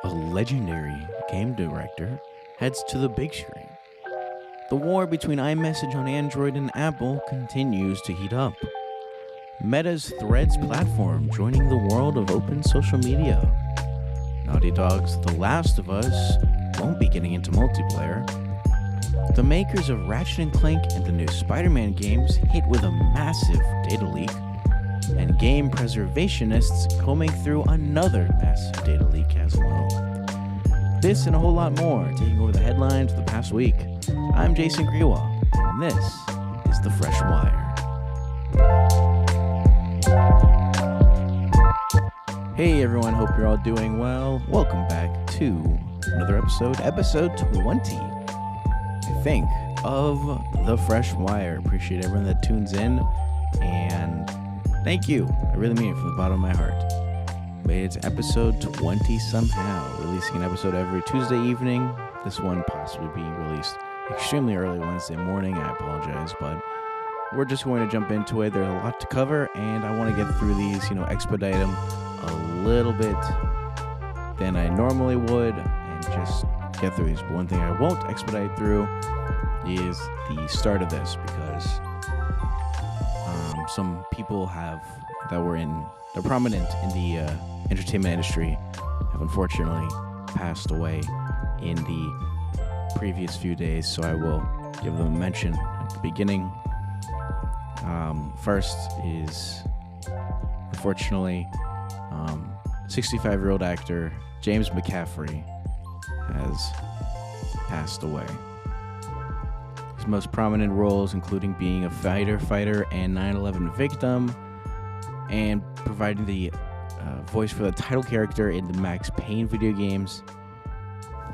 a legendary game director heads to the big screen. The war between iMessage on Android and Apple continues to heat up. Meta's Threads platform joining the world of open social media. Naughty Dog's The Last of Us won't be getting into multiplayer. The makers of Ratchet & Clank and the new Spider-Man games hit with a massive data leak. And game preservationists combing through another massive data leak as well. This and a whole lot more taking over the headlines of the past week. I'm Jason Grewal, and this is The Fresh Wire. Hey everyone, hope you're all doing well. Welcome back to another episode 20, I think, of The Fresh Wire. Appreciate everyone that tunes in, and thank you. I really mean it from the bottom of my heart. But it's episode 20 somehow, releasing an episode every Tuesday evening. This one possibly being released extremely early Wednesday morning. I apologize, but we're just going to jump into it. There's a lot to cover, and I want to get through these, expedite them a little bit than I normally would, and just get through these. But one thing I won't expedite through is the start of this, because some people they're prominent in the entertainment industry have unfortunately passed away in the previous few days, so I will give them a mention at the beginning. First is, unfortunately, 65-year-old actor James McCaffrey has passed away. His most prominent roles including being a fighter, and 9/11 victim, and providing the voice for the title character in the Max Payne video games.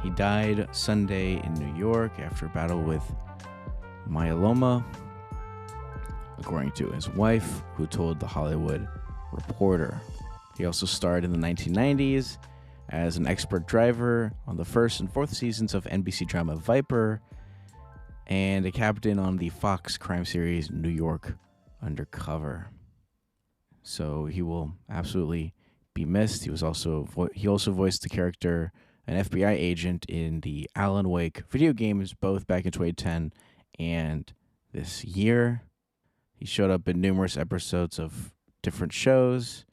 He died Sunday in New York after a battle with myeloma, according to his wife, who told The Hollywood Reporter. He also starred in the 1990s as an expert driver on the first and fourth seasons of NBC drama Viper, and a captain on the Fox crime series New York Undercover. So he will absolutely be missed. He also voiced the character, an FBI agent, in the Alan Wake video games, both back in 2010 and this year. He showed up in numerous episodes of different shows,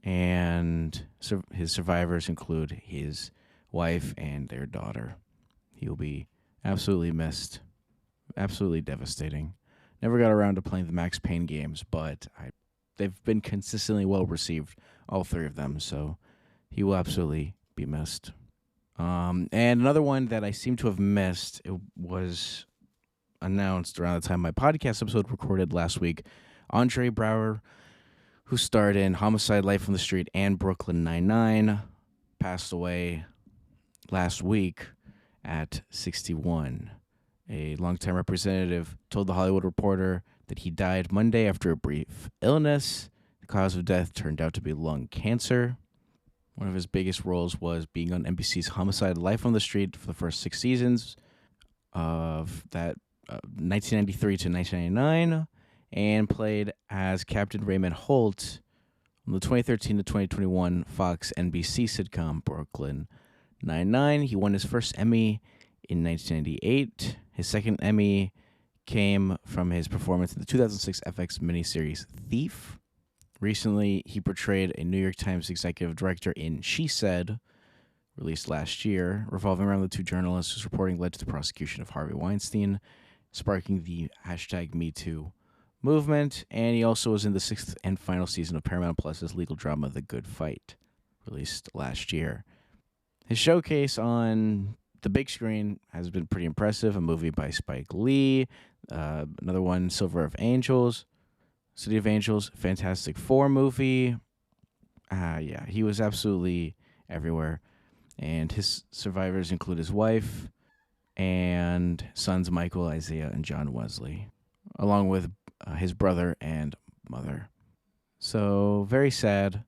and his survivors include his wife and their daughter. He will be absolutely missed. Absolutely devastating. Never got around to playing the Max Payne games, but they've been consistently well received, all three of them, so he will absolutely be missed. And another one that I seem to have missed, it was announced around the time my podcast episode recorded last week. Andre Braugher, who starred in Homicide: Life on the Street and Brooklyn Nine-Nine, passed away last week at 61. A longtime representative told The Hollywood Reporter that he died Monday after a brief illness. The cause of death turned out to be lung cancer. One of his biggest roles was being on NBC's Homicide: Life on the Street for the first 6 seasons of that 1993 to 1999, and played as Captain Raymond Holt on the 2013 to 2021 Fox NBC sitcom Brooklyn Nine-Nine. He won his first Emmy in 1998. His second Emmy came from his performance in the 2006 FX miniseries Thief. Recently, he portrayed a New York Times executive director in She Said, released last year, revolving around the two journalists whose reporting led to the prosecution of Harvey Weinstein, sparking the #MeToo movement. And he also was in the 6th and final season of Paramount Plus's legal drama The Good Fight, released last year. His showcase on the big screen has been pretty impressive. A movie by Spike Lee, another one, City of Angels, Fantastic Four movie. He was absolutely everywhere. And his survivors include his wife and sons Michael, Isaiah, and John Wesley, along with his brother and mother. So very sad,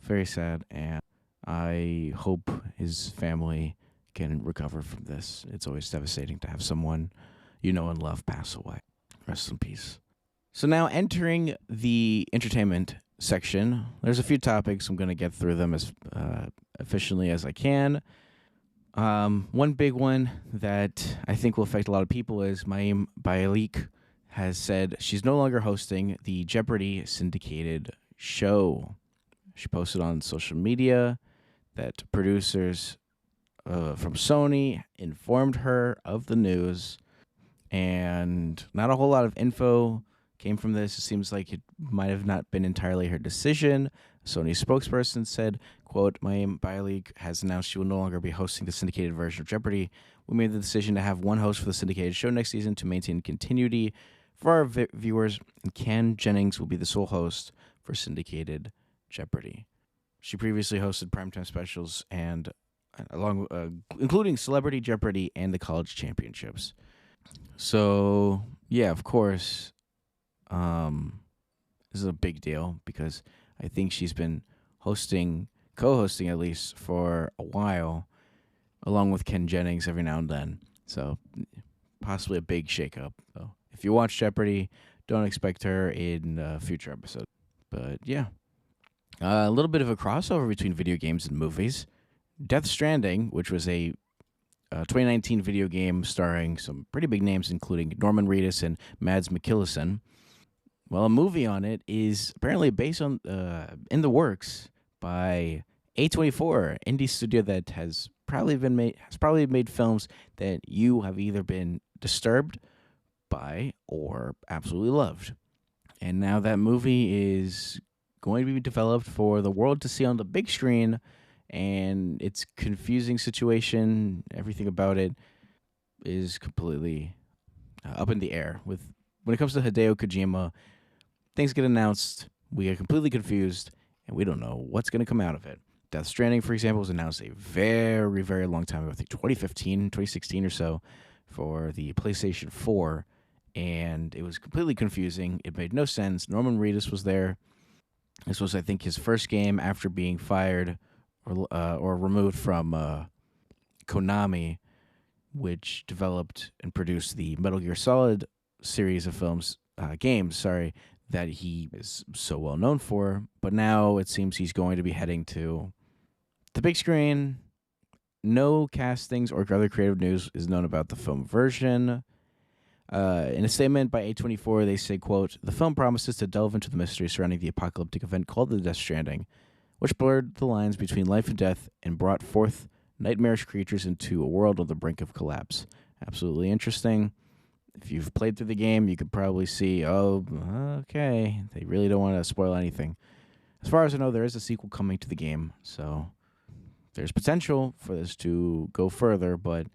and I hope his family can recover from this. It's always devastating to have someone you know and love pass away. Rest in peace. So now entering the entertainment section, there's a few topics. I'm going to get through them as efficiently as I can. One big one that I think will affect a lot of people is Mayim Bialik has said she's no longer hosting the Jeopardy syndicated show. She posted on social media that producers from Sony informed her of the news, and not a whole lot of info came from this. It seems like it might have not been entirely her decision. A Sony spokesperson said, quote, Mayim Bialik has announced she will no longer be hosting the syndicated version of Jeopardy. We made the decision to have one host for the syndicated show next season to maintain continuity for our viewers, and Ken Jennings will be the sole host for syndicated Jeopardy. She previously hosted primetime specials and including Celebrity Jeopardy and the College Championships. So, yeah, of course, this is a big deal because I think she's been co-hosting at least for a while, along with Ken Jennings every now and then. So, possibly a big shakeup. So, if you watch Jeopardy, don't expect her in future episodes. But yeah, a little bit of a crossover between video games and movies. Death Stranding, which was a 2019 video game starring some pretty big names, including Norman Reedus and Mads Mikkelsen. Well, a movie on it is apparently based on in the works by A24, indie studio that has probably made films that you have either been disturbed by or absolutely loved. And now that movie is going to be developed for the world to see on the big screen, and it's confusing situation. Everything about it is completely up in the air. When it comes to Hideo Kojima, things get announced, we get completely confused, and we don't know what's going to come out of it. Death Stranding, for example, was announced a very, very long time ago, I think 2016 or so, for the PlayStation 4, and it was completely confusing. It made no sense. Norman Reedus was there. This was, I think, his first game after being fired or removed from Konami, which developed and produced the Metal Gear Solid series of games, that he is so well known for. But now it seems he's going to be heading to the big screen. No castings or other creative news is known about the film version. In a statement by A24, they say, quote, the film promises to delve into the mystery surrounding the apocalyptic event called the Death Stranding, which blurred the lines between life and death and brought forth nightmarish creatures into a world on the brink of collapse. Absolutely interesting. If you've played through the game, you could probably see, okay, they really don't want to spoil anything. As far as I know, there is a sequel coming to the game, so there's potential for this to go further, but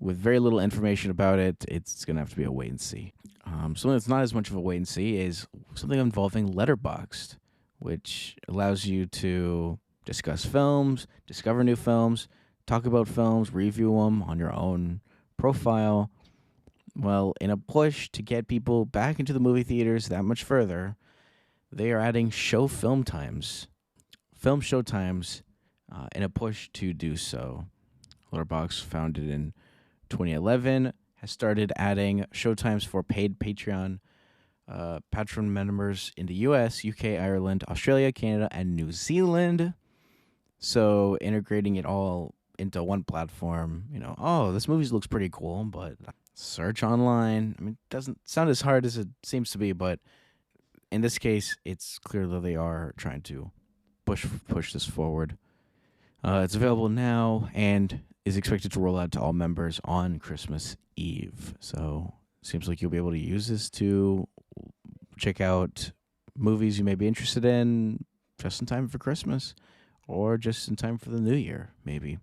with very little information about it, it's going to have to be a wait and see. Something that's not as much of a wait and see is something involving Letterboxd, which allows you to discuss films, discover new films, talk about films, review them on your own profile. Well, in a push to get people back into the movie theaters that much further, they are adding film show times, in a push to do so. Letterboxd, founded in 2011, has started adding showtimes for paid Patreon patron members in the US, UK, Ireland, Australia, Canada, and New Zealand. So integrating it all into one platform, this movie looks pretty cool, but search online. I mean, it doesn't sound as hard as it seems to be, but in this case, it's clear that they are trying to push this forward. It's available now and is expected to roll out to all members on Christmas Eve. So it seems like you'll be able to use this to check out movies you may be interested in just in time for Christmas or just in time for the new year, maybe.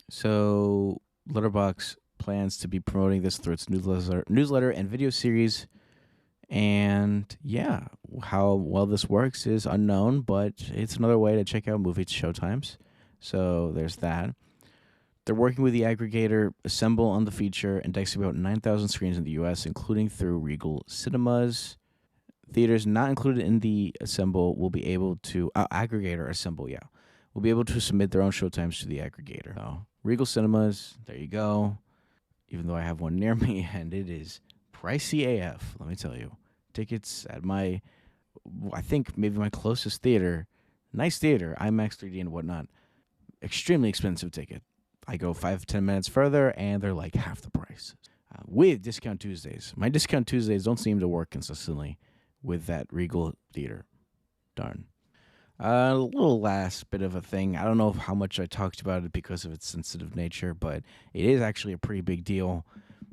So Letterboxd plans to be promoting this through its newsletter and video series. And yeah, how well this works is unknown, but it's another way to check out movie showtimes. So there's that. They're working with the aggregator Assemble on the feature, indexing about 9,000 screens in the U.S., including through Regal Cinemas. Theaters not included in the Assemble will be able to... aggregator Assemble, yeah. Will be able to submit their own showtimes to the aggregator. So, Regal Cinemas, there you go. Even though I have one near me, and it is pricey AF, let me tell you. Tickets at I think maybe my closest theater, nice theater, IMAX 3D and whatnot, extremely expensive ticket. I go 5-10 minutes further, and they're like half the price. With Discount Tuesdays. My Discount Tuesdays don't seem to work consistently with that Regal Theater. Darn. A little last bit of a thing. I don't know how much I talked about it because of its sensitive nature, but it is actually a pretty big deal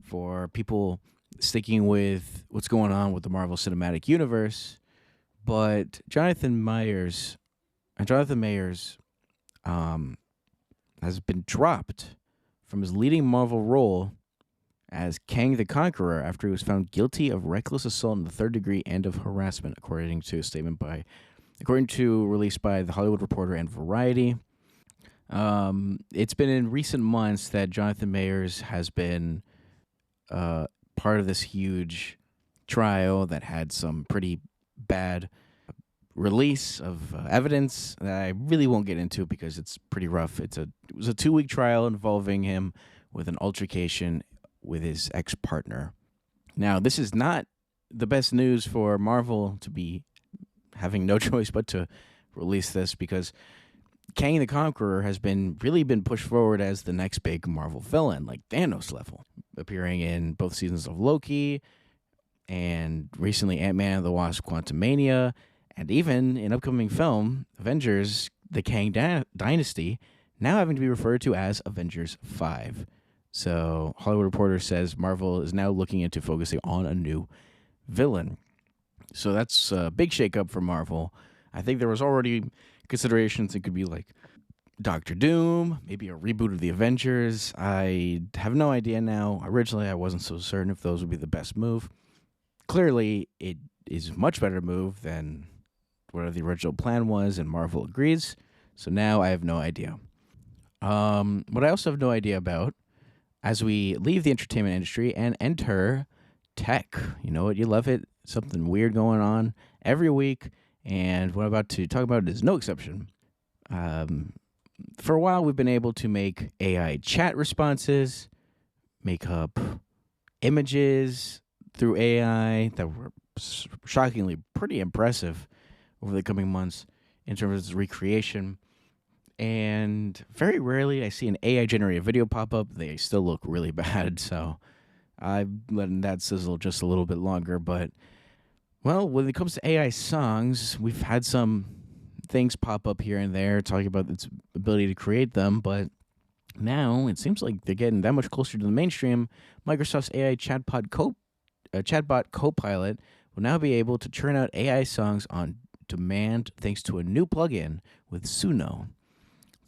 for people sticking with what's going on with the Marvel Cinematic Universe. But Jonathan Majors has been dropped from his leading Marvel role as Kang the Conqueror after he was found guilty of reckless assault in the third degree and of harassment, according to released by The Hollywood Reporter and Variety. It's been in recent months that Jonathan Majors has been part of this huge trial that had some pretty bad release of evidence that I really won't get into because it's pretty rough. It was a 2-week trial involving him with an altercation with his ex-partner. Now, this is not the best news for Marvel to be having no choice but to release this, because Kang the Conqueror has really been pushed forward as the next big Marvel villain, like Thanos level, appearing in both seasons of Loki and recently Ant-Man and the Wasp: Quantumania, and even in upcoming film Avengers: The Kang Dynasty, now having to be referred to as Avengers 5. So Hollywood Reporter says Marvel is now looking into focusing on a new villain. So that's a big shakeup for Marvel. I think there was already considerations. It could be like Doctor Doom, maybe a reboot of the Avengers. I have no idea now. Originally, I wasn't so certain if those would be the best move. Clearly, it is a much better move than what the original plan was, and Marvel agrees. So now I have no idea. What I also have no idea about, as we leave the entertainment industry and enter tech, you know what, you love it, something weird going on every week, and what I'm about to talk about is no exception. For a while, we've been able to make AI chat responses, make up images through AI that were shockingly pretty impressive over the coming months in terms of recreation. And very rarely I see an AI-generated video pop up. They still look really bad, so I'm letting that sizzle just a little bit longer. But, well, when it comes to AI songs, we've had some things pop up here and there talking about its ability to create them, but now it seems like they're getting that much closer to the mainstream. Microsoft's AI chatbot Copilot will now be able to churn out AI songs on demand thanks to a new plugin with Suno.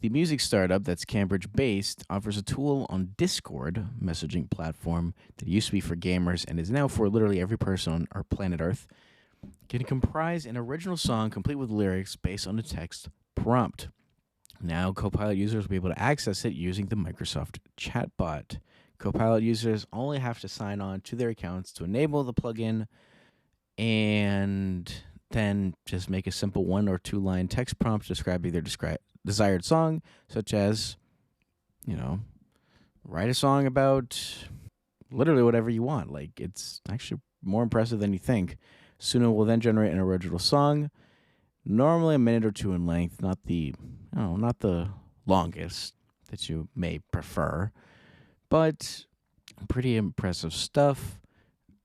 The music startup that's Cambridge-based offers a tool on Discord, messaging platform that used to be for gamers and is now for literally every person on our planet Earth. Can comprise an original song complete with lyrics based on a text prompt. Now, Copilot users will be able to access it using the Microsoft chatbot. Copilot users only have to sign on to their accounts to enable the plugin, and then just make a simple 1 or 2 line text prompt describing their desired song, such as, write a song about literally whatever you want. Like, it's actually more impressive than you think. Suno will then generate an original song, normally a minute or 2 in length, not the longest that you may prefer, but pretty impressive stuff.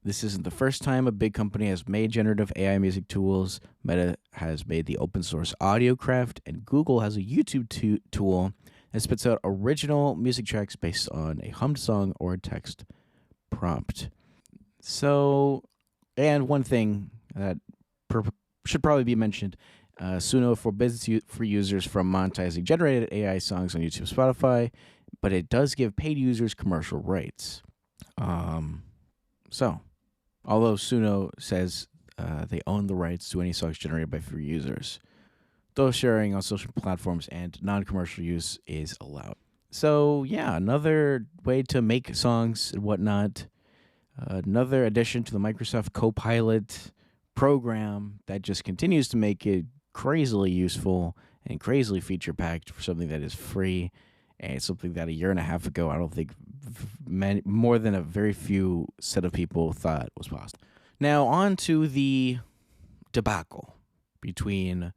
This isn't the first time a big company has made generative AI music tools. Meta has made the open source AudioCraft, and Google has a YouTube tool that spits out original music tracks based on a hummed song or a text prompt. So, and one thing that should probably be mentioned, Suno forbids for users from monetizing generated AI songs on YouTube, Spotify, but it does give paid users commercial rights. Although Suno says they own the rights to any songs generated by free users, though sharing on social platforms and non-commercial use is allowed. So yeah, another way to make songs and whatnot. Another addition to the Microsoft Copilot program that just continues to make it crazily useful and crazily feature-packed for something that is free, and it's something that a year and a half ago I don't think more than a very few set of people thought was possible. Now on to the debacle between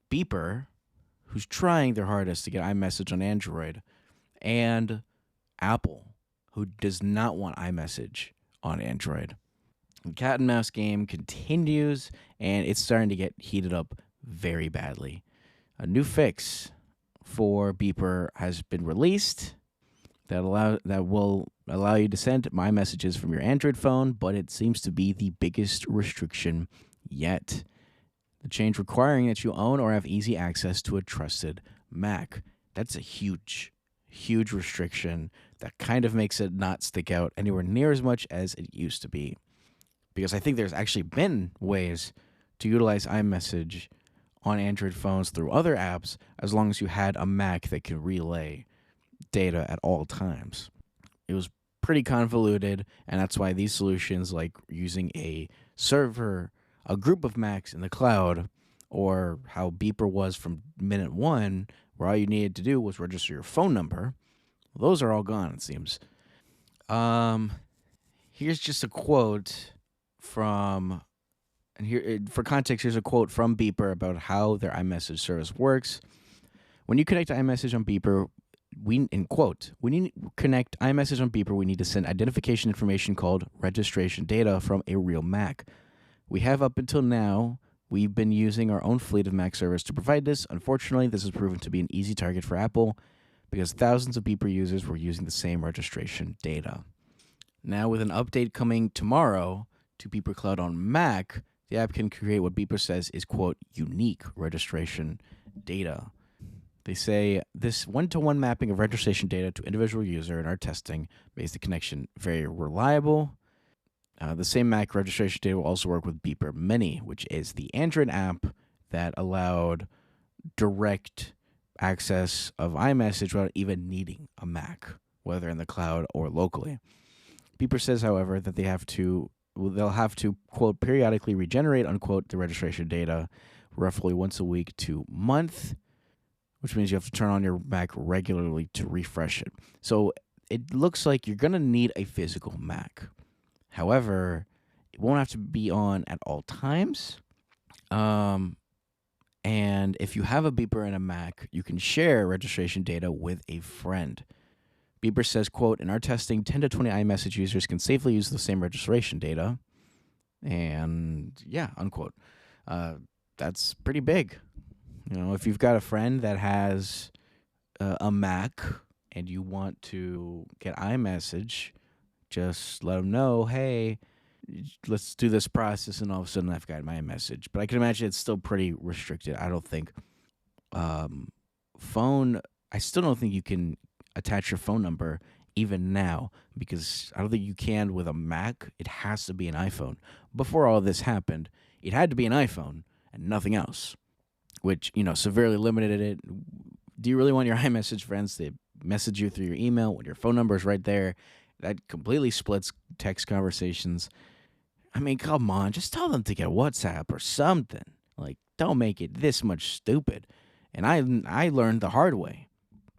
Beeper, who's trying their hardest to get iMessage on Android, and Apple, who does not want iMessage on Android. The cat and mouse game continues, and it's starting to get heated up very badly. A new fix for Beeper has been released that will allow you to send my messages from your Android phone, but it seems to be the biggest restriction yet. The change requiring that you own or have easy access to a trusted Mac. That's a huge restriction that kind of makes it not stick out anywhere near as much as it used to be. Because I think there's actually been ways to utilize iMessage on Android phones through other apps as long as you had a Mac that could relay data at all times. It was pretty convoluted, and that's why these solutions, like using a server, a group of Macs in the cloud, or how Beeper was from minute one, where all you needed to do was register your phone number, well, those are all gone, it seems. Here's just a quote from, and here for context, here's a quote from Beeper about how their iMessage service works. When you connect to iMessage on Beeper, we need to connect iMessage on Beeper, we need to send identification information called registration data from a real Mac. We have up until now, we've been using our own fleet of Mac servers to provide this. Unfortunately, this has proven to be an easy target for Apple because thousands of Beeper users were using the same registration data. Now, with an update coming tomorrow to Beeper Cloud on Mac, the app can create what Beeper says is, quote, unique registration data. They say this one-to-one mapping of registration data to individual user in our testing makes the connection very reliable. The same Mac registration data will also work with Beeper Mini, which is the Android app that allowed direct access of iMessage without even needing a Mac, whether in the cloud or locally. Beeper says, however, that they'll have to, quote, periodically regenerate, unquote, the registration data roughly once a week to month, which means you have to turn on your Mac regularly to refresh it. So it looks like you're going to need a physical Mac. However, it won't have to be on at all times. And if you have a Beeper and a Mac, you can share registration data with a friend. Beeper says, quote, in our testing, 10 to 20 iMessage users can safely use the same registration data. And yeah, unquote. That's pretty big. You know, if you've got a friend that has a Mac and you want to get iMessage, just let them know, hey, let's do this process, and all of a sudden I've got my message. But I can imagine it's still pretty restricted. I don't think phone, I still don't think you can attach your phone number even now, because I don't think you can with a Mac. It has to be an iPhone. Before all this happened, it had to be an iPhone and nothing else, which, you know, severely limited it. Do you really want your iMessage friends to message you through your email when your phone number is right there? That completely splits text conversations. I mean, come on, just tell them to get WhatsApp or something. Like, don't make it this much stupid. And I learned the hard way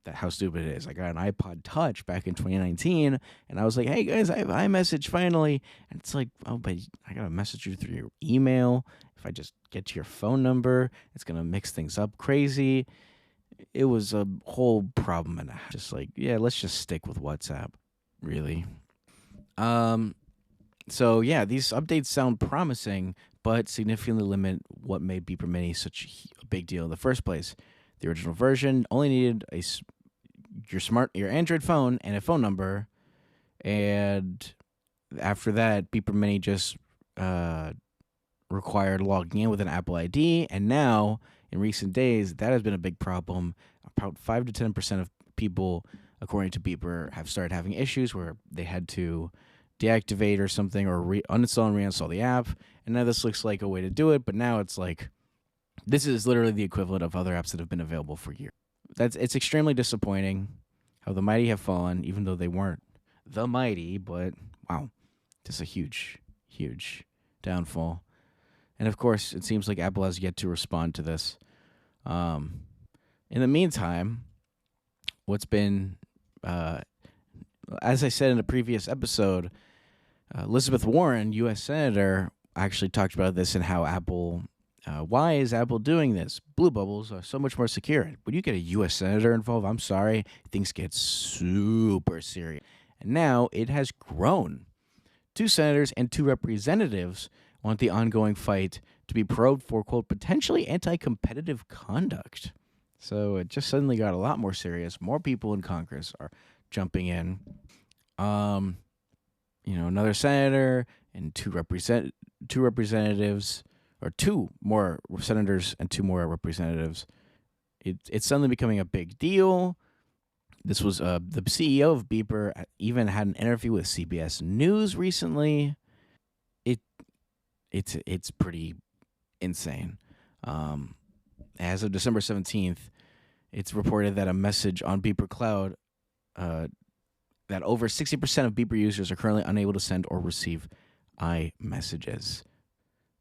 that how stupid it is. I got an iPod Touch back in 2019, and I was like, hey guys, I have iMessage finally. And it's like, oh, but I gotta message you through your email. If I just get to your phone number, it's gonna mix things up crazy. It was a whole problem, and just like, yeah, let's just stick with WhatsApp. Really. So yeah, these updates sound promising, but significantly limit what made Beeper Mini such a big deal in the first place. The original version only needed your Android phone and a phone number, and after that, Beeper Mini just required logging in with an Apple ID, and now in recent days, that has been a big problem. About 5 to 10% of people, according to Beeper, have started having issues where they had to deactivate or something, or uninstall and reinstall the app. And now this looks like a way to do it, but now it's like, this is literally the equivalent of other apps that have been available for years. It's extremely disappointing how the mighty have fallen, even though they weren't the mighty, but wow, just a huge downfall. And of course, it seems like Apple has yet to respond to this. In the meantime, what's been, as I said in a previous episode, Elizabeth Warren, U.S. Senator, actually talked about this and how Apple Why is Apple doing this? Blue bubbles are so much more secure. When you get a U.S. senator involved, I'm sorry, things get super serious. And now it has grown. 2 senators and 2 representatives want the ongoing fight to be probed for, quote, potentially anti-competitive conduct. So it just suddenly got a lot more serious. More people in Congress are jumping in. Another senator and 2 representatives, or 2 more senators and 2 more representatives. It's suddenly becoming a big deal. This was the CEO of Beeper even had an interview with CBS News recently. It's pretty insane. As of December 17th, it's reported that a message on Beeper Cloud that over 60% of Beeper users are currently unable to send or receive iMessages.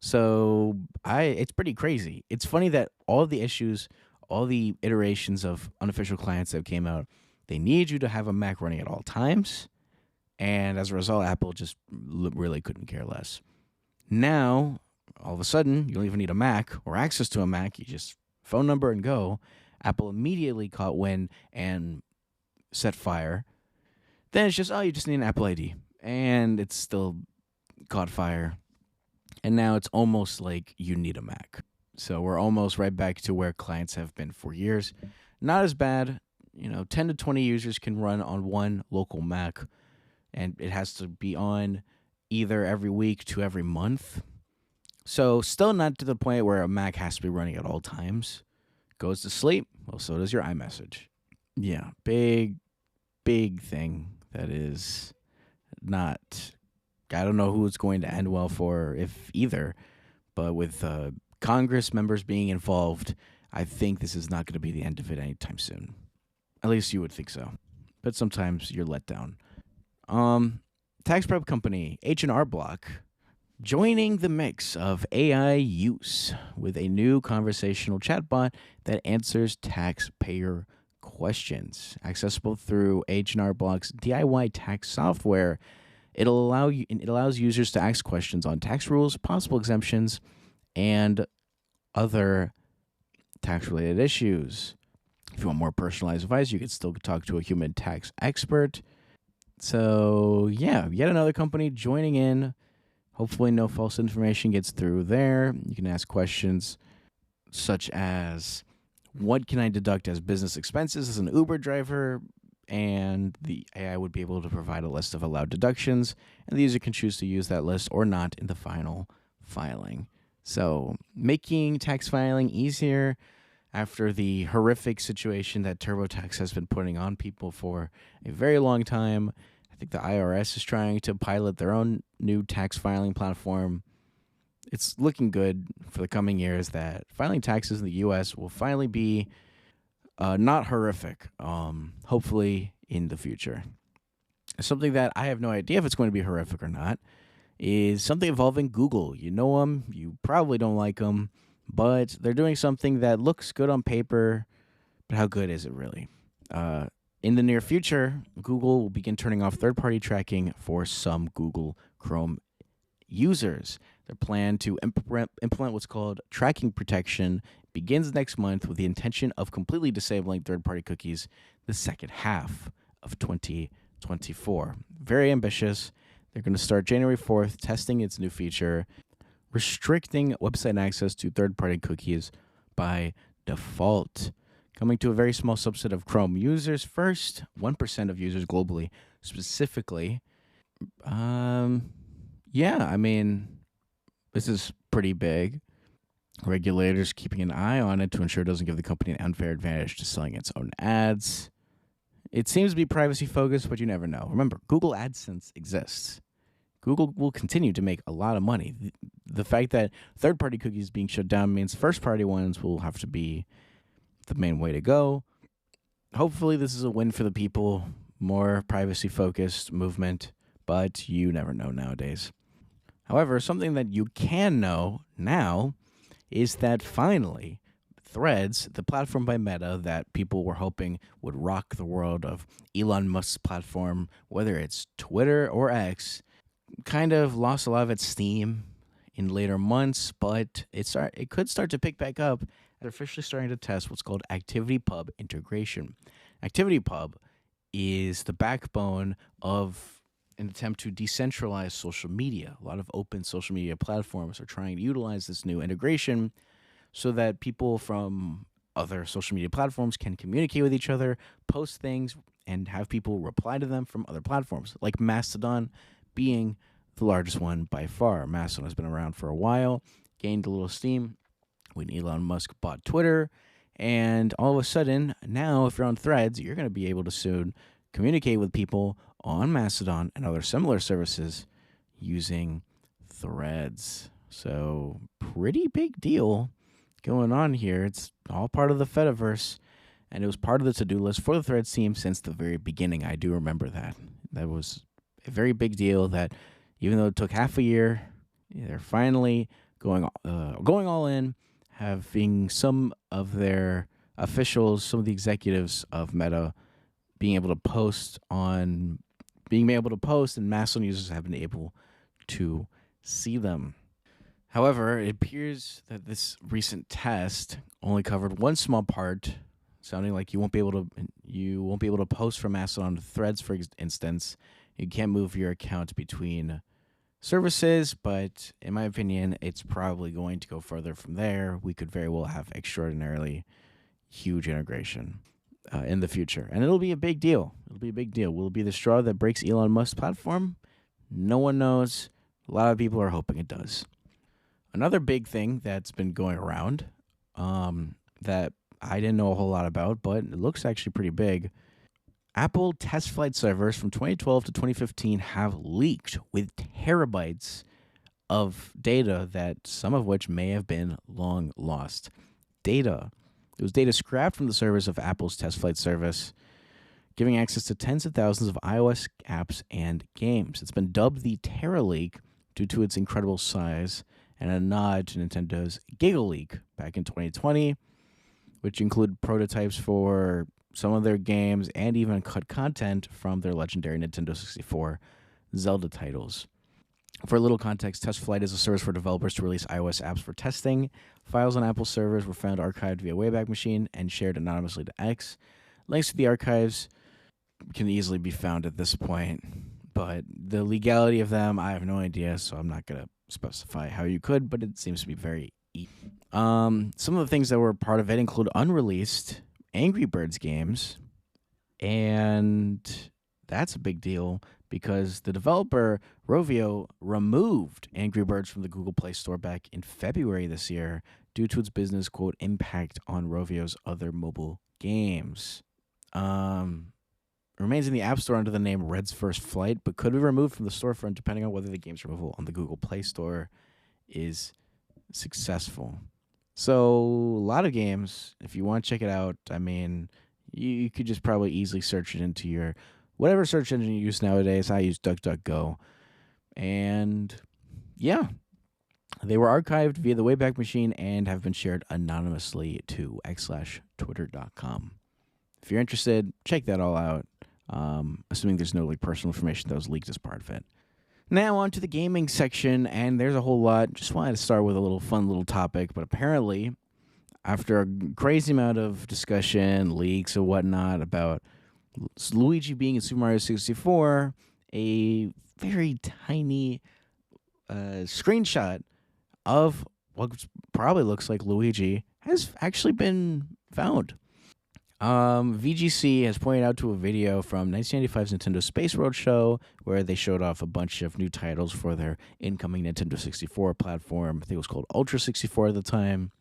So it's pretty crazy. It's funny that all of the issues, all the iterations of unofficial clients that came out, they need you to have a Mac running at all times. And as a result, Apple just really couldn't care less. Now, all of a sudden, you don't even need a Mac or access to a Mac. You just phone number and go. Apple immediately caught wind and set fire. Then it's just, you just need an Apple ID. And it's still caught fire. And now it's almost like you need a Mac. So we're almost right back to where clients have been for years. Not as bad. 10 to 20 users can run on one local Mac. And it has to be on either every week to every month. So still not to the point where a Mac has to be running at all times. Goes to sleep, well, so does your iMessage. Yeah, big thing that is not, I don't know who it's going to end well for, if either, but with Congress members being involved, I think this is not going to be the end of it anytime soon. At least you would think so. But sometimes you're let down. Tax prep company H&R Block joining the mix of AI use with a new conversational chatbot that answers taxpayer questions. Accessible through H&R Block's DIY tax software, it allows users to ask questions on tax rules, possible exemptions, and other tax-related issues. If you want more personalized advice, you can still talk to a human tax expert. So, yeah, yet another company joining in. Hopefully no false information gets through there. You can ask questions such as, what can I deduct as business expenses as an Uber driver? And the AI would be able to provide a list of allowed deductions, and the user can choose to use that list or not in the final filing. So, making tax filing easier after the horrific situation that TurboTax has been putting on people for a very long time. I think the IRS is trying to pilot their own new tax filing platform. It's looking good for the coming years that filing taxes in the U.S. will finally be not horrific, hopefully in the future. Something that I have no idea if it's going to be horrific or not is something involving Google. You know them, you probably don't like them, but they're doing something that looks good on paper, but how good is it really? In the near future, Google will begin turning off third-party tracking for some Google Chrome users. Their plan to implement what's called tracking protection begins next month with the intention of completely disabling third-party cookies the second half of 2024. Very ambitious. They're going to start January 4th testing its new feature, restricting website access to third-party cookies by default. Coming to a very small subset of Chrome users first, 1% of users globally specifically. This is pretty big. Regulators keeping an eye on it to ensure it doesn't give the company an unfair advantage to selling its own ads. It seems to be privacy focused, but you never know. Remember, Google AdSense exists. Google will continue to make a lot of money. The fact that third-party cookies being shut down means first-party ones will have to be the main way to go. Hopefully this is a win for the people, more privacy-focused movement, but you never know nowadays. However, something that you can know now is that finally Threads, the platform by Meta that people were hoping would rock the world of Elon Musk's platform, whether it's Twitter or X, kind of lost a lot of its steam in later months, but it could start to pick back up. They're officially starting to test what's called ActivityPub integration. ActivityPub is the backbone of an attempt to decentralize social media. A lot of open social media platforms are trying to utilize this new integration so that people from other social media platforms can communicate with each other, post things, and have people reply to them from other platforms, like Mastodon being the largest one by far. Mastodon has been around for a while, gained a little steam when Elon Musk bought Twitter, and all of a sudden, now if you're on Threads, you're going to be able to soon communicate with people on Mastodon and other similar services using Threads. So, pretty big deal going on here. It's all part of the Fediverse, and it was part of the to-do list for the Threads team since the very beginning. I do remember that. That was a very big deal that even though it took half a year, they're finally going all in, having some of their officials, some of the executives of Meta being able to post, and Mastodon users have been able to see them. However, it appears that this recent test only covered one small part, sounding like you won't be able to post from Mastodon to Threads, for instance. You can't move your account between services, but in my opinion, it's probably going to go further from there. We could very well have extraordinarily huge integration in the future, and it'll be a big deal. Will it be the straw that breaks Elon Musk's platform? No one knows. A lot of people are hoping it does. Another big thing that's been going around that I didn't know a whole lot about, but it looks actually pretty big. Apple test flight servers from 2012 to 2015 have leaked with terabytes of data, that some of which may have been long lost. It was data scrapped from the servers of Apple's test flight service, giving access to tens of thousands of iOS apps and games. It's been dubbed the TerraLeak due to its incredible size and a nod to Nintendo's GigaLeak back in 2020, which included prototypes for some of their games and even cut content from their legendary Nintendo 64 Zelda titles. For a little context, Test Flight is a service for developers to release iOS apps for testing. Files on Apple servers were found archived via Wayback Machine and shared anonymously to X. Links to the archives can easily be found at this point, but the legality of them, I have no idea, so I'm not going to specify how you could, but it seems to be very easy. Some of the things that were part of it include unreleased Angry Birds games, and that's a big deal because the developer Rovio removed Angry Birds from the Google Play Store back in February this year due to its business, quote, impact on Rovio's other mobile games. It remains in the App Store under the name Red's First Flight, but could be removed from the storefront depending on whether the game's removal on the Google Play Store is successful. So, a lot of games, if you want to check it out, I mean, you could just probably easily search it into your whatever search engine you use nowadays. I use DuckDuckGo. And, yeah, they were archived via the Wayback Machine and have been shared anonymously to x/twitter.com. If you're interested, check that all out. Assuming there's no personal information that was leaked as part of it. Now on to the gaming section, and there's a whole lot. Just wanted to start with a little fun little topic, but apparently, after a crazy amount of discussion, leaks, and whatnot about Luigi being in Super Mario 64, a very tiny screenshot of what probably looks like Luigi has actually been found. VGC has pointed out to a video from 1995's Nintendo Space World show where they showed off a bunch of new titles for their incoming Nintendo 64 platform. I think it was called Ultra 64 at the time.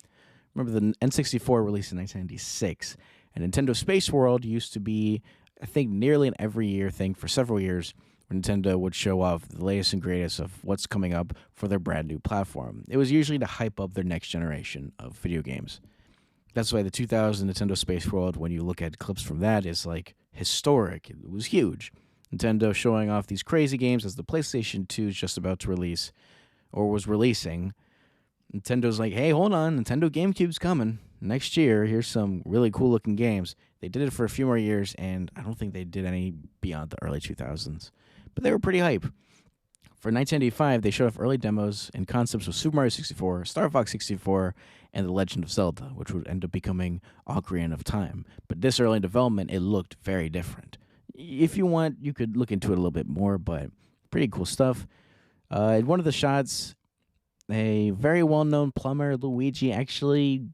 Remember, the N64 released in 1996, and Nintendo Space World used to be, I think, nearly an every year thing for several years, where Nintendo would show off the latest and greatest of what's coming up for their brand new platform. It was usually to hype up their next generation of video games. That's why the 2000 Nintendo Space World, when you look at clips from that, is like historic. It was huge. Nintendo showing off these crazy games as the PlayStation 2 is just about to release, or was releasing. Nintendo's like, hey, hold on, Nintendo GameCube's coming. Next year, here's some really cool looking games. They did it for a few more years, and I don't think they did any beyond the early 2000s. But they were pretty hype. For 1995, they showed off early demos and concepts of Super Mario 64, Star Fox 64, and The Legend of Zelda, which would end up becoming Ocarina of Time. But this early in development, it looked very different. If you want, you could look into it a little bit more, but pretty cool stuff. In one of the shots, a very well-known plumber, Luigi, actually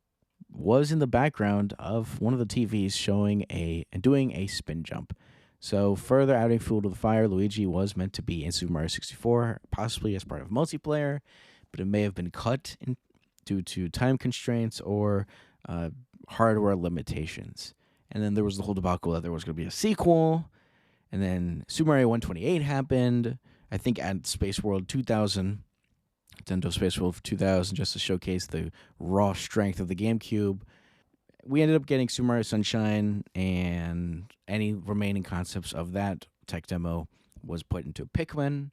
was in the background of one of the TVs doing a spin jump. So further adding fuel to the fire, Luigi was meant to be in Super Mario 64, possibly as part of multiplayer, but it may have been cut due to time constraints or hardware limitations. And then there was the whole debacle that there was going to be a sequel, and then Super Mario 128 happened, I think at Space World 2000, Nintendo Space World 2000, just to showcase the raw strength of the GameCube. We ended up getting Super Mario Sunshine, and any remaining concepts of that tech demo was put into Pikmin,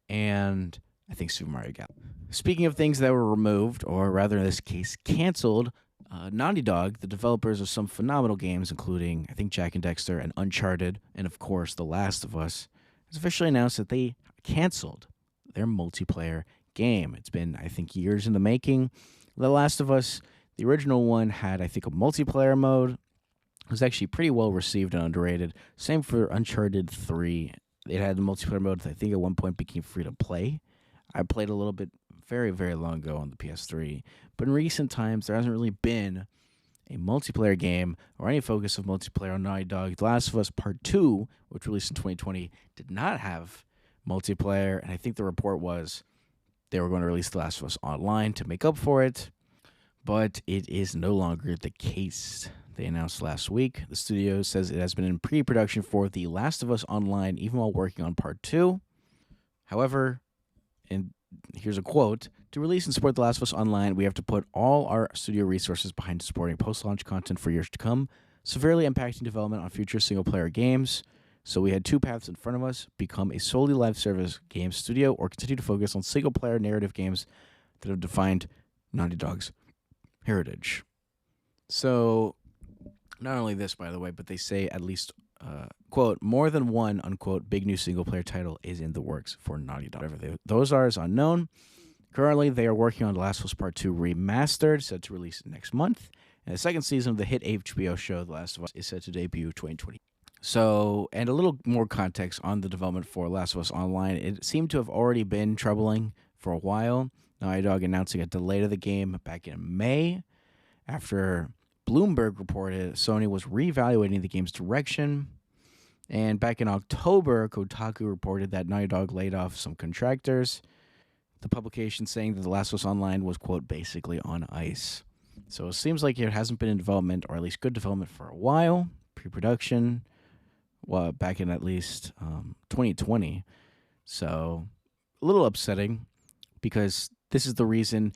and I think Super Mario Galaxy. Speaking of things that were removed, or rather in this case, canceled, Naughty Dog, the developers of some phenomenal games, including, I think, Jak and Daxter and Uncharted, and of course, The Last of Us, has officially announced that they canceled their multiplayer game. It's been, I think, years in the making. The Last of Us, the original one, had, I think, a multiplayer mode. It was actually pretty well received and underrated. Same for Uncharted 3. It had a multiplayer mode that I think at one point became free to play. I played a little bit very, very long ago on the PS3. But in recent times, there hasn't really been a multiplayer game or any focus of multiplayer on Naughty Dog. The Last of Us Part 2, which released in 2020, did not have multiplayer. And I think the report was they were going to release The Last of Us Online to make up for it. But it is no longer the case. They announced last week. The studio says it has been in pre-production for The Last of Us Online, even while working on Part 2. However, and here's a quote, "To release and support The Last of Us Online, we have to put all our studio resources behind supporting post-launch content for years to come, severely impacting development on future single-player games. So we had two paths in front of us: become a solely live service game studio or continue to focus on single-player narrative games that have defined Naughty Dog's heritage." So, not only this, by the way, but they say at least, quote, "more than one," unquote, "big new single-player title is in the works for Naughty Dog." Whatever those are is unknown. Currently, they are working on The Last of Us Part 2 Remastered, set to release next month. And the second season of the hit HBO show The Last of Us is set to debut 2020. So, and a little more context on the development for Last of Us Online. It seemed to have already been troubling for a while. Naughty Dog announcing a delay to the game back in May after Bloomberg reported Sony was reevaluating the game's direction. And back in October, Kotaku reported that Naughty Dog laid off some contractors. The publication saying that The Last of Us Online was, quote, basically on ice. So it seems like it hasn't been in development, or at least good development, for a while. Pre-production, well, back in at least 2020. So a little upsetting, because this is the reason.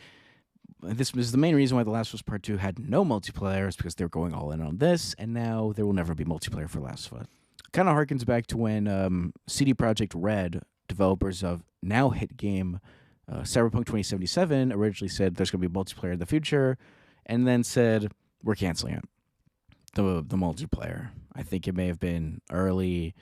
This is the main reason why The Last of Us Part 2 had no multiplayer, is because they're going all in on this, and now there will never be multiplayer for Last of Us. Kind of harkens back to when CD Projekt Red, developers of now hit game Cyberpunk 2077, originally said there's going to be multiplayer in the future, and then said we're canceling it. The multiplayer. I think it may have been early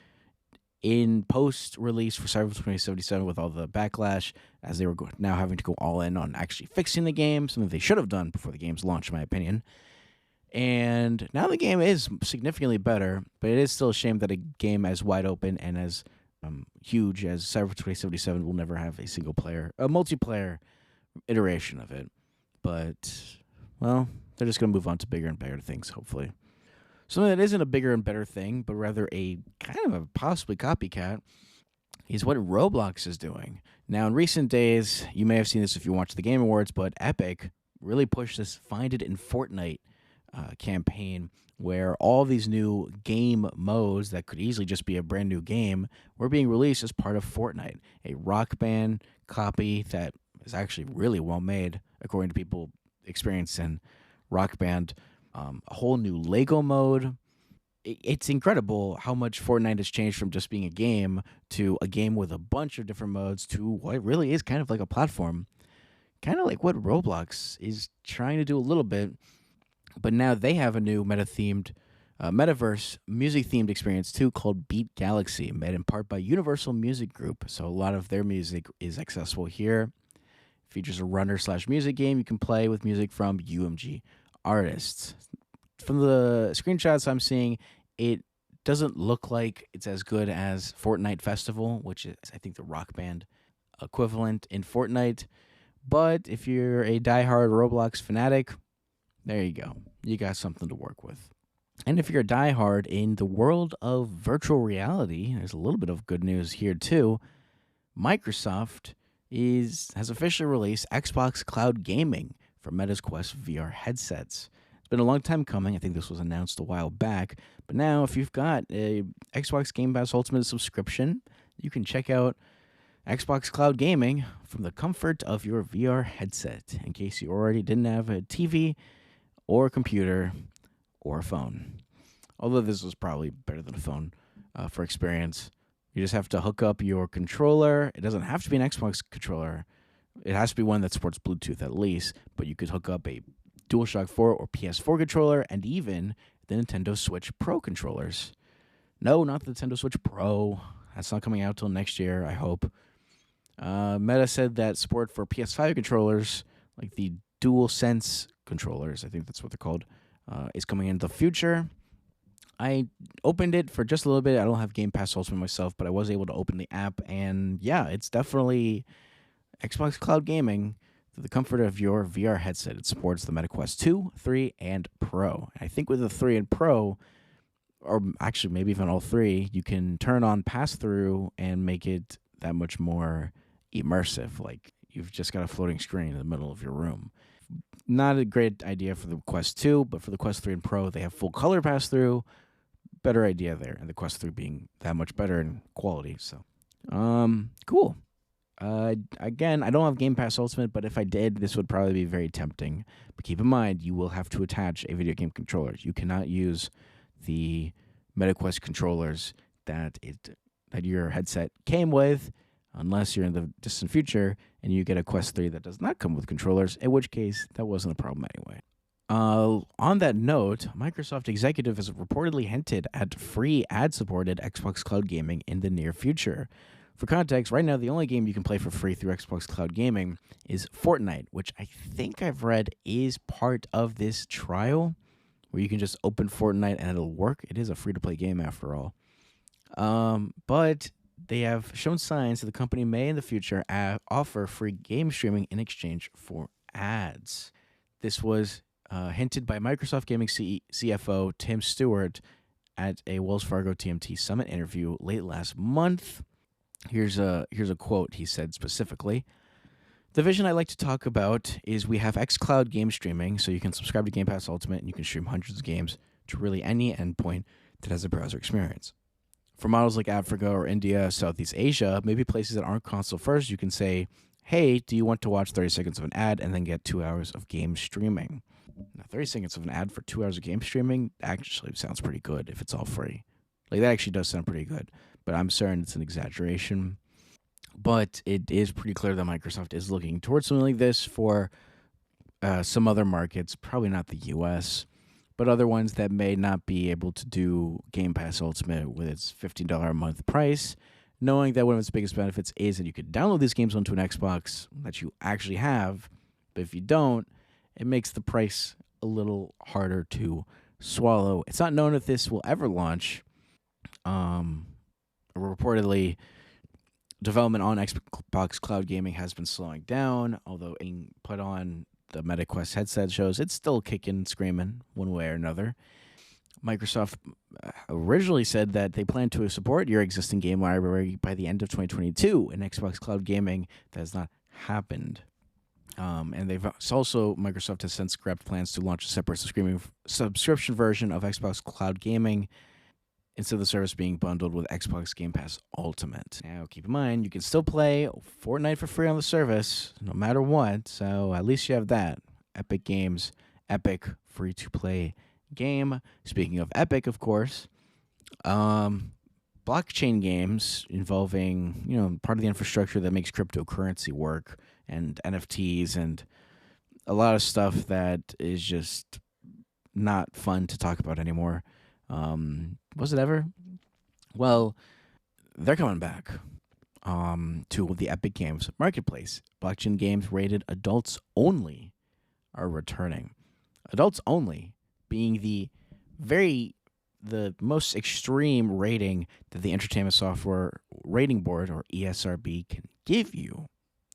in post-release for Cyberpunk 2077 with all the backlash, as they were now having to go all in on actually fixing the game, something they should have done before the game's launch, in my opinion. And now the game is significantly better, but it is still a shame that a game as wide open and as huge as Cyberpunk 2077 will never have a multiplayer iteration of it. But, well, they're just going to move on to bigger and better things, hopefully. Something that isn't a bigger and better thing, but rather a kind of a possibly copycat, is what Roblox is doing. Now, in recent days, you may have seen this if you watch the Game Awards, but Epic really pushed this Find It in Fortnite campaign, where all these new game modes that could easily just be a brand new game were being released as part of Fortnite. A Rock Band copy that is actually really well made, according to people experiencing Rock Band. A whole new Lego mode. It's incredible how much Fortnite has changed from just being a game to a game with a bunch of different modes to what really is kind of like a platform. Kind of like what Roblox is trying to do a little bit. But now they have a new meta-themed metaverse music-themed experience too called Beat Galaxy, made in part by Universal Music Group. So a lot of their music is accessible here. Features a runner/music game you can play with music from UMG artists. From the screenshots I'm seeing, it doesn't look like it's as good as Fortnite Festival, which is, I think, the Rock Band equivalent in Fortnite. But if you're a diehard Roblox fanatic, there you go. You got something to work with. And if you're a diehard in the world of virtual reality, there's a little bit of good news here too. Microsoft has officially released Xbox Cloud Gaming for Meta's Quest VR headsets. It's been a long time coming. I think this was announced a while back. But now, if you've got a Xbox Game Pass Ultimate subscription, you can check out Xbox Cloud Gaming from the comfort of your VR headset, in case you already didn't have a TV or a computer or a phone. Although this was probably better than a phone for experience. You just have to hook up your controller. It doesn't have to be an Xbox controller. It has to be one that supports Bluetooth at least, but you could hook up a DualShock 4 or PS4 controller and even the Nintendo Switch Pro controllers. No, not the Nintendo Switch Pro. That's not coming out till next year, I hope. Meta said that support for PS5 controllers, like the DualSense controllers, I think that's what they're called, is coming in the future. I opened it for just a little bit. I don't have Game Pass Ultimate myself, but I was able to open the app, and yeah, it's definitely Xbox Cloud Gaming through the comfort of your VR headset. It supports the Meta Quest 2, 3, and Pro. I think with the 3 and Pro, or actually maybe even all 3, you can turn on pass-through and make it that much more immersive. Like, you've just got a floating screen in the middle of your room. Not a great idea for the Quest 2, but for the Quest 3 and Pro, they have full color pass-through. Better idea there, and the Quest 3 being that much better in quality. So, cool. Again, I don't have Game Pass Ultimate, but if I did, this would probably be very tempting. But keep in mind, you will have to attach a video game controller. You cannot use the MetaQuest controllers that your headset came with, unless you're in the distant future and you get a Quest 3 that does not come with controllers, in which case that wasn't a problem anyway. On that note, Microsoft executive has reportedly hinted at free ad-supported Xbox Cloud Gaming in the near future. For context, right now the only game you can play for free through Xbox Cloud Gaming is Fortnite, which I think I've read is part of this trial, where you can just open Fortnite and it'll work. It is a free-to-play game after all. But they have shown signs that the company may in the future offer free game streaming in exchange for ads. This was hinted by Microsoft Gaming CFO Tim Stewart at a Wells Fargo TMT Summit interview late last month. Here's a quote he said specifically. The vision I like to talk about is we have xCloud game streaming, so you can subscribe to Game Pass Ultimate and you can stream hundreds of games to really any endpoint that has a browser experience. For models like Africa or India, Southeast Asia, maybe places that aren't console first, you can say, hey, do you want to watch 30 seconds of an ad and then get 2 hours of game streaming? Now, 30 seconds of an ad for 2 hours of game streaming actually sounds pretty good if it's all free. Like, that actually does sound pretty good, but I'm certain it's an exaggeration. But it is pretty clear that Microsoft is looking towards something like this for some other markets, probably not the US, but other ones that may not be able to do Game Pass Ultimate with its $15 a month price, knowing that one of its biggest benefits is that you could download these games onto an Xbox that you actually have, but if you don't, it makes the price a little harder to swallow. It's not known if this will ever launch. Reportedly, development on Xbox Cloud Gaming has been slowing down, although being put on the MetaQuest headset shows it's still kicking, screaming one way or another. Microsoft originally said that they plan to support your existing game library by the end of 2022 in Xbox Cloud Gaming. That has not happened. And Microsoft has since scrapped plans to launch a separate subscription version of Xbox Cloud Gaming instead of the service being bundled with Xbox Game Pass Ultimate. Now, keep in mind, you can still play Fortnite for free on the service, no matter what, so at least you have that. Epic Games, Epic free-to-play game. Speaking of Epic, of course, blockchain games involving, part of the infrastructure that makes cryptocurrency work, and NFTs, and a lot of stuff that is just not fun to talk about anymore. Was it ever? Well, they're coming back to the Epic Games Marketplace. Blockchain games rated adults only are returning. Adults only being the most extreme rating that the Entertainment Software Rating Board, or ESRB, can give you.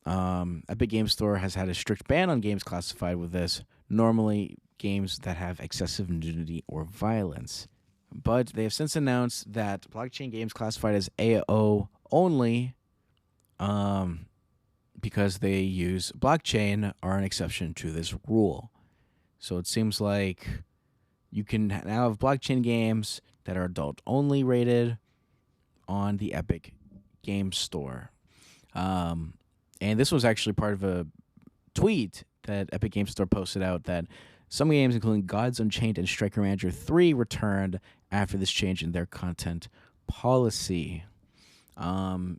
Epic Games Store has had a strict ban on games classified with this, normally games that have excessive nudity or violence. But they have since announced that blockchain games classified as AO only, because they use blockchain, are an exception to this rule. So it seems like you can now have blockchain games that are adult only rated on the Epic Games Store. And this was actually part of a tweet that Epic Games Store posted out, that some games, including Gods Unchained and Striker Manager 3, returned after this change in their content policy.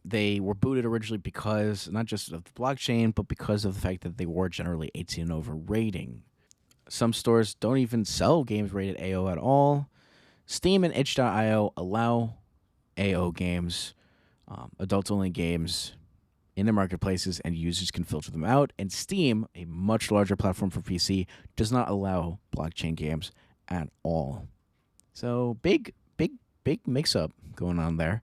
They were booted originally because, not just of the blockchain, but because of the fact that they were generally 18 and over rating. Some stores don't even sell games rated AO at all. Steam and itch.io allow AO games, adult-only games, in their marketplaces, and users can filter them out. And Steam, a much larger platform for PC, does not allow blockchain games at all. So big mix-up going on there.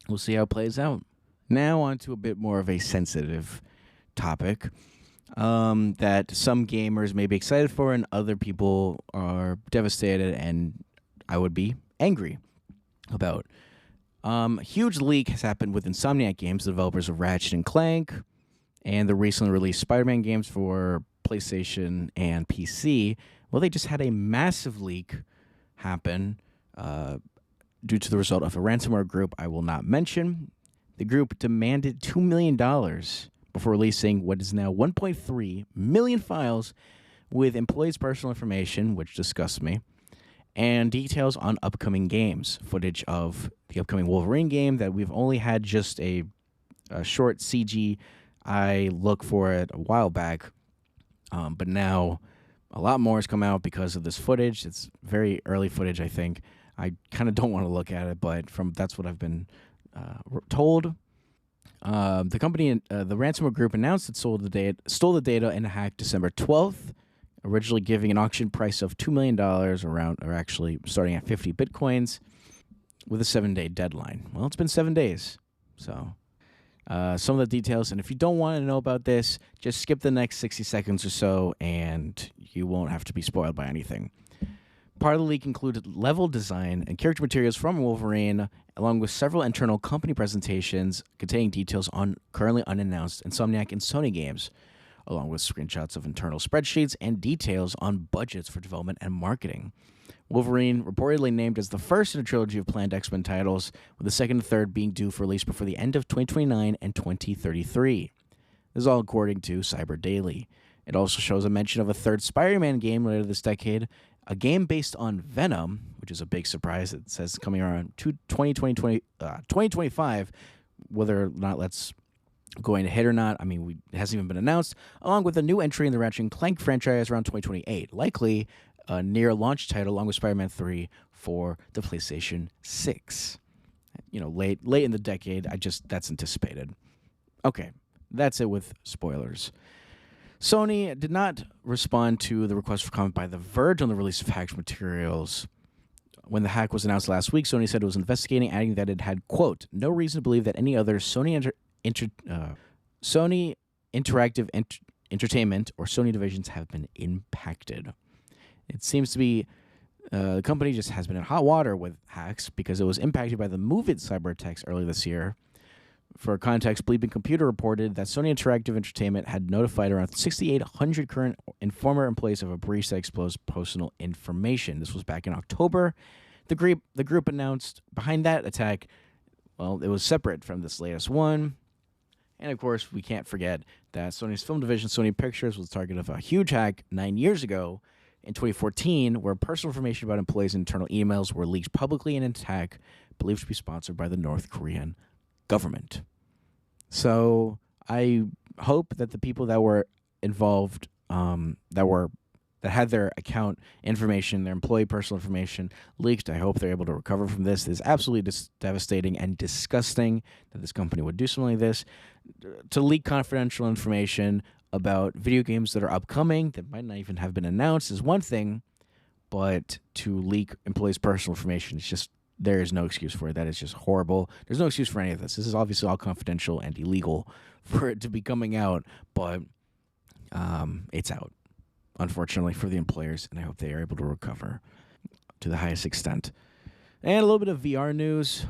We'll see how it plays out. Now on to a bit more of a sensitive topic that some gamers may be excited for and other people are devastated and I would be angry about. Huge leak has happened with Insomniac Games, the developers of Ratchet and Clank, and the recently released Spider-Man games for PlayStation and PC. Well, they just had a massive leak happen due to the result of a ransomware group I will not mention. The group demanded $2 million before releasing what is now 1.3 million files with employees' personal information, which disgusts me, and details on upcoming games, footage of the upcoming Wolverine game that we've only had just a short CGI look for it a while back, but now a lot more has come out because of this footage. It's very early footage, I think. I kind of don't want to look at it, but that's what I've been told. The company, the ransomware group, announced it stole the data in a hack December 12th, originally giving an auction price of $2 million, or actually starting at 50 bitcoins, with a 7-day deadline. Well, it's been 7 days, so some of the details. And if you don't want to know about this, just skip the next 60 seconds or so, and you won't have to be spoiled by anything. Part of the leak included level design and character materials from Wolverine, along with several internal company presentations containing details on currently unannounced Insomniac and Sony games, along with screenshots of internal spreadsheets and details on budgets for development and marketing. Wolverine reportedly named as the first in a trilogy of planned X-Men titles, with the second and third being due for release before the end of 2029 and 2033. This is all according to Cyber Daily. It also shows a mention of a third Spider-Man game later this decade, a game based on Venom, which is a big surprise. It says coming around 2025, whether or not that's going to hit or not, I mean, it hasn't even been announced, along with a new entry in the Ratchet & Clank franchise around 2028, likely a near launch title along with Spider-Man 3 for the PlayStation 6. You know, late in the decade, that's anticipated. Okay, that's it with spoilers. Sony did not respond to the request for comment by The Verge on the release of hacked materials. When the hack was announced last week, Sony said it was investigating, adding that it had, quote, no reason to believe that any other Sony Interactive Entertainment or Sony divisions have been impacted. It seems to be the company just has been in hot water with hacks because it was impacted by the Move It cyber attacks earlier this year. For context, Bleeping Computer reported that Sony Interactive Entertainment had notified around 6,800 current and former employees of a breach that exposed personal information. This was back in October. The group announced behind that attack, well, it was separate from this latest one. And of course, we can't forget that Sony's film division, Sony Pictures, was the target of a huge hack 9 years ago in 2014, where personal information about employees' internal emails were leaked publicly in an attack believed to be sponsored by the North Korean government. So I hope that the people that were involved, that that had their account information, their employee personal information leaked. I hope they're able to recover from this. It is absolutely devastating and disgusting that this company would do something like this. To leak confidential information about video games that are upcoming that might not even have been announced is one thing, but to leak employees' personal information, it's just, there is no excuse for it. That is just horrible. There's no excuse for any of this. This is obviously all confidential and illegal for it to be coming out, but it's out, unfortunately, for the employers, and I hope they are able to recover to the highest extent. And a little bit of VR news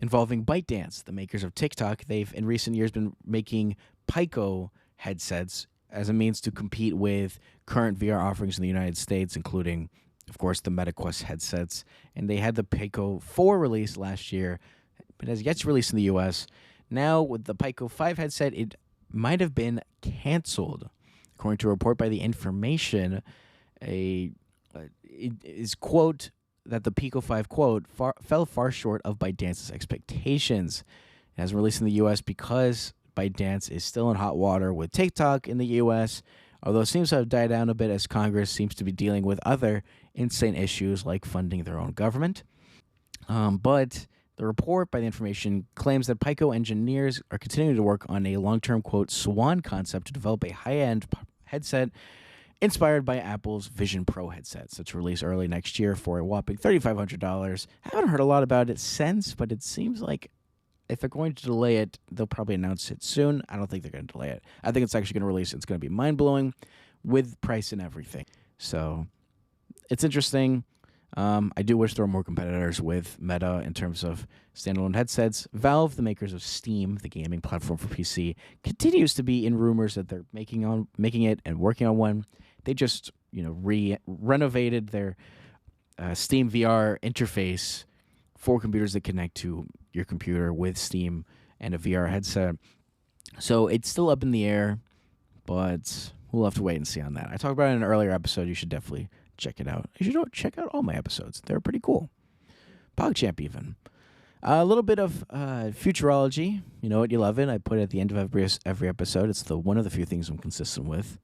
involving ByteDance, the makers of TikTok. They've, in recent years, been making Pico headsets as a means to compete with current VR offerings in the United States, including, of course, the MetaQuest headsets. And they had the Pico 4 release last year, but has yet to release in the U.S. Now, with the Pico 5 headset, it might have been canceled. According to a report by The Information, it is, quote, that the Pico 5, quote, fell far short of ByteDance's expectations. It hasn't released in the U.S. because ByteDance is still in hot water with TikTok in the U.S., although it seems to have died down a bit as Congress seems to be dealing with other insane issues like funding their own government. But the report by The Information claims that Pico engineers are continuing to work on a long-term, quote, swan concept to develop a high-end headset inspired by Apple's Vision Pro headsets that's released early next year for a whopping $3,500. I haven't heard a lot about it since, but it seems like if they're going to delay it, they'll probably announce it soon. I don't think they're going to delay it. I think it's actually going to release. It's going to be mind-blowing with price and everything. So it's interesting. I do wish there were more competitors with Meta in terms of standalone headsets. Valve, the makers of Steam, the gaming platform for PC, continues to be in rumors that they're making it and working on one. They just, renovated their Steam VR interface for computers that connect to your computer with Steam and a VR headset. So it's still up in the air, but we'll have to wait and see on that. I talked about it in an earlier episode. You should definitely check it out. You should check out all my episodes. They're pretty cool. PogChamp even. A little bit of futurology. You know what? You love it. I put it at the end of every episode. It's one of the few things I'm consistent with.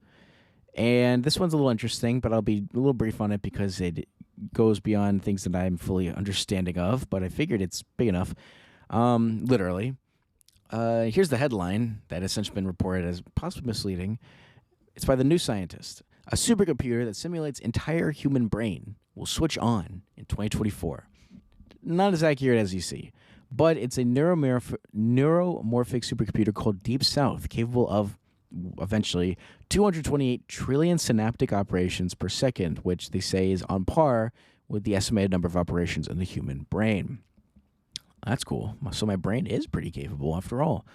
And this one's a little interesting, but I'll be a little brief on it because it goes beyond things that I'm fully understanding of, but I figured it's big enough. Literally. Here's the headline that has since been reported as possibly misleading. It's by The New Scientist. A supercomputer that simulates entire human brain will switch on in 2024. Not as accurate as you see, but it's a neuromorphic supercomputer called Deep South, capable of eventually 228 trillion synaptic operations per second, which they say is on par with the estimated number of operations in the human brain. That's cool. So my brain is pretty capable after all.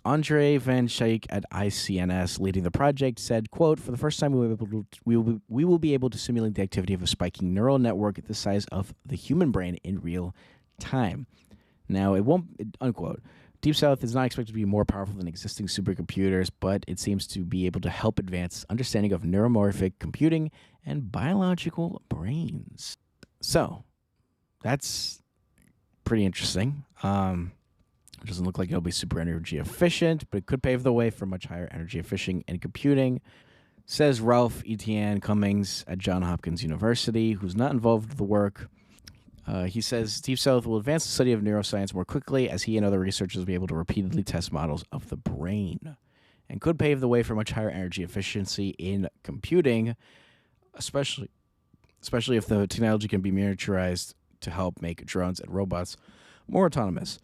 Andre Van Schaik at ICNS, leading the project, said, quote, "For the first time, we will be able to simulate the activity of a spiking neural network the size of the human brain in real time." Now, it won't, unquote. Deep South is not expected to be more powerful than existing supercomputers, but it seems to be able to help advance understanding of neuromorphic computing and biological brains. So, that's pretty interesting. It doesn't look like it'll be super energy efficient, but it could pave the way for much higher energy efficient in computing, says Ralph Etienne Cummings at Johns Hopkins University, who's not involved with the work. He says Deep South will advance the study of neuroscience more quickly as he and other researchers will be able to repeatedly test models of the brain and could pave the way for much higher energy efficiency in computing, especially if the technology can be miniaturized to help make drones and robots more autonomous.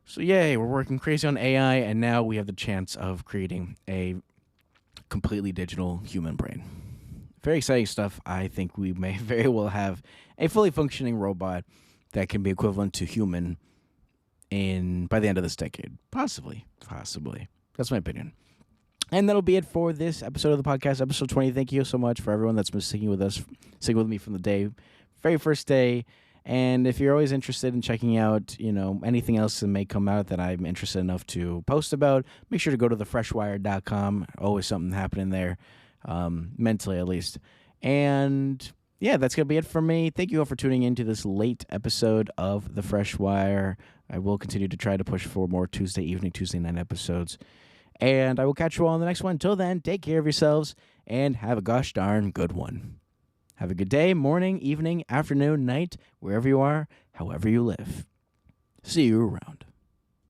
So yay, we're working crazy on AI, and now we have the chance of creating a completely digital human brain. Very exciting stuff. I think we may very well have a fully functioning robot that can be equivalent to human by the end of this decade. Possibly. That's my opinion. And that'll be it for this episode of the podcast, episode 20. Thank you so much for everyone that's been sticking with me from the very first day. And if you're always interested in checking out, anything else that may come out that I'm interested enough to post about, make sure to go to thefreshwire.com. Always something happening there, mentally at least. And yeah, that's going to be it for me. Thank you all for tuning in to this late episode of The Fresh Wire. I will continue to try to push for more Tuesday evening, Tuesday night episodes. And I will catch you all on the next one. Until then, take care of yourselves and have a gosh darn good one. Have a good day, morning, evening, afternoon, night, wherever you are, however you live. See you around.